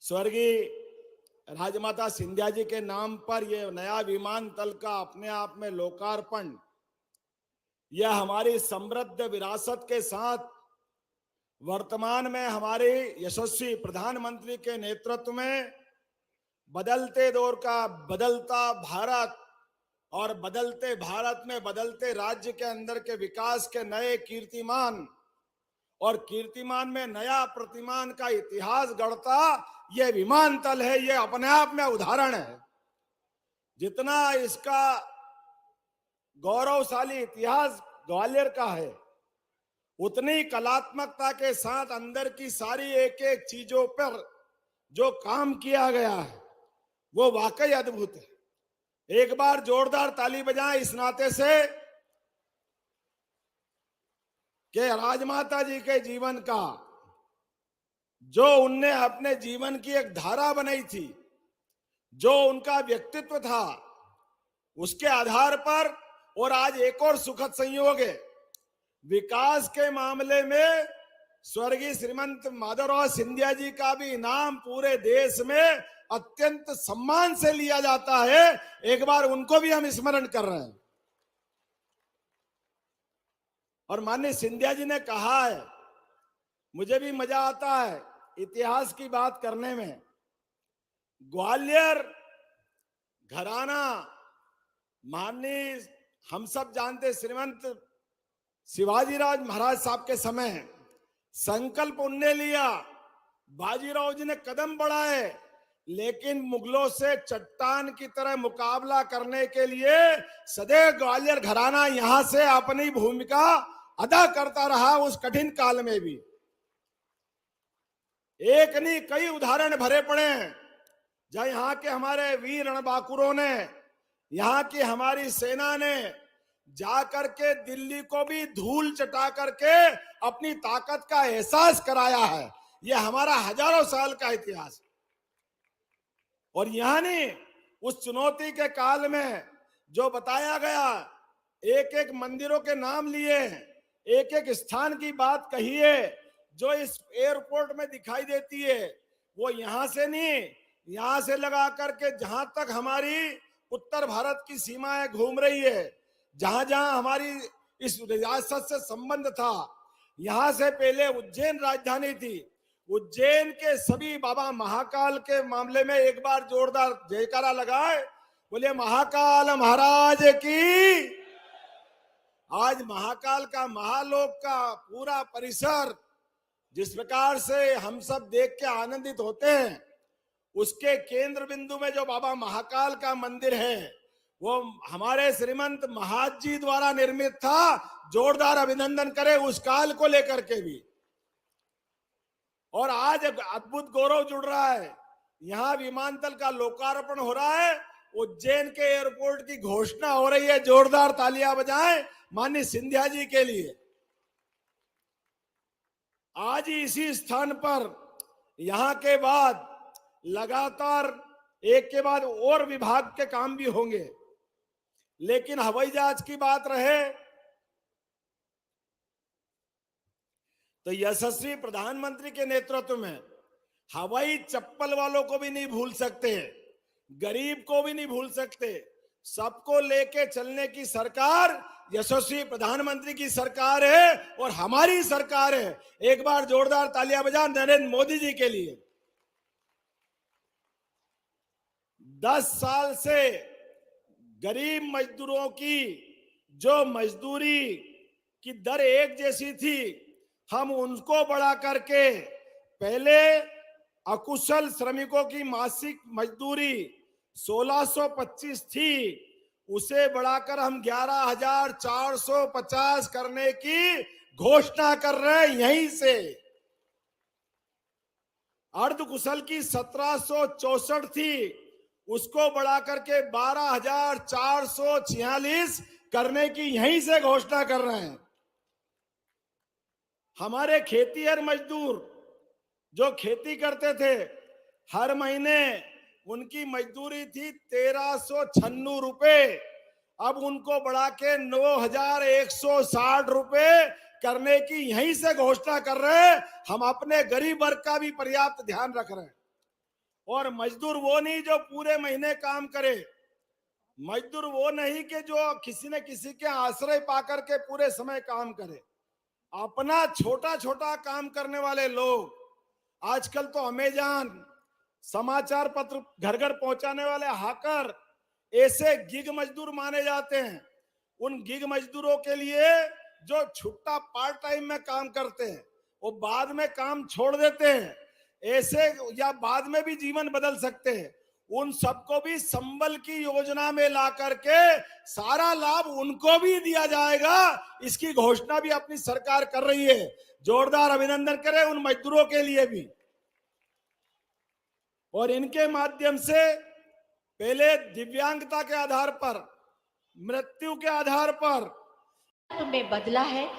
स्वर्गीय राजमाता सिंधिया जी के नाम पर यह नया विमानतल का अपने आप में लोकार्पण, यह हमारी समृद्ध विरासत के साथ वर्तमान में हमारे यशस्वी प्रधानमंत्री के नेतृत्व में बदलते दौर का बदलता भारत और बदलते भारत में बदलते राज्य के अंदर के विकास के नए कीर्तिमान और कीर्तिमान में नया प्रतिमान का इतिहास गढ़ता यह विमानतल है। यह अपने आप में उदाहरण है। जितना इसका गौरवशाली इतिहास ग्वालियर का है, उतनी कलात्मकता के साथ अंदर की सारी एक एक चीजों पर जो काम किया गया है वो वाकई अद्भुत है। एक बार जोरदार ताली बजाएं इस नाते से कि राजमाता जी के जीवन का जो उनने अपने जीवन की एक धारा बनाई थी, जो उनका व्यक्तित्व था, उसके आधार पर और आज एक और सुखद संयोग है, विकास के मामले में स्वर्गीय श्रीमंत माधवराव सिंधिया जी का भी इनाम पूरे देश में अत्यंत सम्मान से लिया जाता है। एक बार उनको भी हम स्मरण कर रहे हैं। और माननीय सिंधिया जी ने कहा है, मुझे भी मजा आता है इतिहास की बात करने में। ग्वालियर घराना माननीय हम सब जानते श्रीमंत शिवाजीराव महाराज साहब के समय संकल्प उनने लिया, बाजीराव जी ने कदम बढ़ाए, लेकिन मुगलों से चट्टान की तरह मुकाबला करने के लिए सदैव ग्वालियर घराना यहां से अपनी भूमिका अदा करता रहा। उस कठिन काल में भी एक नहीं कई उदाहरण भरे पड़े हैं, जहां यहाँ के हमारे वीर रणबांकुरों ने, यहाँ की हमारी सेना ने जाकर के दिल्ली को भी धूल चटा करके अपनी ताकत का एहसास कराया है। यह हमारा हजारों साल का इतिहास है। और यहां नहीं, उस चुनौती के काल में जो बताया गया, एक एक मंदिरों के नाम लिए, एक एक स्थान की बात कही है जो इस एयरपोर्ट में दिखाई देती है, वो यहां से नहीं, यहां से लगा करके जहां तक हमारी उत्तर भारत की सीमाएं घूम रही है, जहां जहां हमारी इस रियासत से संबंध था, यहां से पहले उज्जैन राजधानी थी। उज्जैन के सभी बाबा महाकाल के मामले में एक बार जोरदार जयकारा लगाए, बोले महाकाल महाराज की। आज महाकाल का महालोक का पूरा परिसर जिस प्रकार से हम सब देख के आनंदित होते हैं, उसके केंद्र बिंदु में जो बाबा महाकाल का मंदिर है वो हमारे श्रीमंत महाज जी द्वारा निर्मित था। जोरदार अभिनंदन करें उस काल को लेकर के भी। और आज अद्भुत गौरव जुड़ रहा है, यहां विमानतल का लोकार्पण हो रहा है, उज्जैन के एयरपोर्ट की घोषणा हो रही है। जोरदार तालियां बजाएं माननीय सिंधिया जी के लिए। आज ही इसी स्थान पर यहां के बाद लगातार एक के बाद और विभाग के काम भी होंगे, लेकिन हवाई जहाज की बात रहे तो यशस्वी प्रधानमंत्री के नेतृत्व में हवाई चप्पल वालों को भी नहीं भूल सकते, गरीब को भी नहीं भूल सकते। सबको लेके चलने की सरकार यशस्वी प्रधानमंत्री की सरकार है और हमारी सरकार है। एक बार जोरदार तालियां बजा नरेंद्र मोदी जी के लिए। 10 साल से गरीब मजदूरों की जो मजदूरी की दर एक जैसी थी, हम उनको बढ़ा करके पहले अकुशल श्रमिकों की मासिक मजदूरी 1625 थी, उसे बढ़ाकर हम 11,450 करने की घोषणा कर रहे हैं। यहीं से अर्धकुशल की 1764 थी, उसको बढ़ाकर के 12,446 करने की यहीं से घोषणा कर रहे हैं। हमारे खेतीहर मजदूर जो खेती करते थे, हर महीने उनकी मजदूरी थी 1396 रुपए, अब उनको बढ़ा के 9,160 रुपए करने की यहीं से घोषणा कर रहे हैं। हम अपने गरीब वर्ग का भी पर्याप्त ध्यान रख रहे हैं। और मजदूर वो नहीं जो पूरे महीने काम करे, मजदूर वो नहीं कि जो किसी न किसी के आश्रय पाकर के पूरे समय काम करे। अपना छोटा छोटा काम करने वाले लोग, आजकल तो अमेजन, समाचार पत्र घर घर पहुंचाने वाले हाकर, ऐसे गिग मजदूर माने जाते हैं। उन गिग मजदूरों के लिए जो छुट्टा पार्ट टाइम में काम करते हैं, वो बाद में काम छोड़ देते हैं, ऐसे या बाद में भी जीवन बदल सकते हैं, उन सबको भी संबल की योजना में ला करके सारा लाभ उनको भी दिया जाएगा। इसकी घोषणा भी अपनी सरकार कर रही है। जोरदार अभिनंदन करें उन मजदूरों के लिए भी। और इनके माध्यम से पहले दिव्यांगता के आधार पर, मृत्यु के आधार पर में बदला है।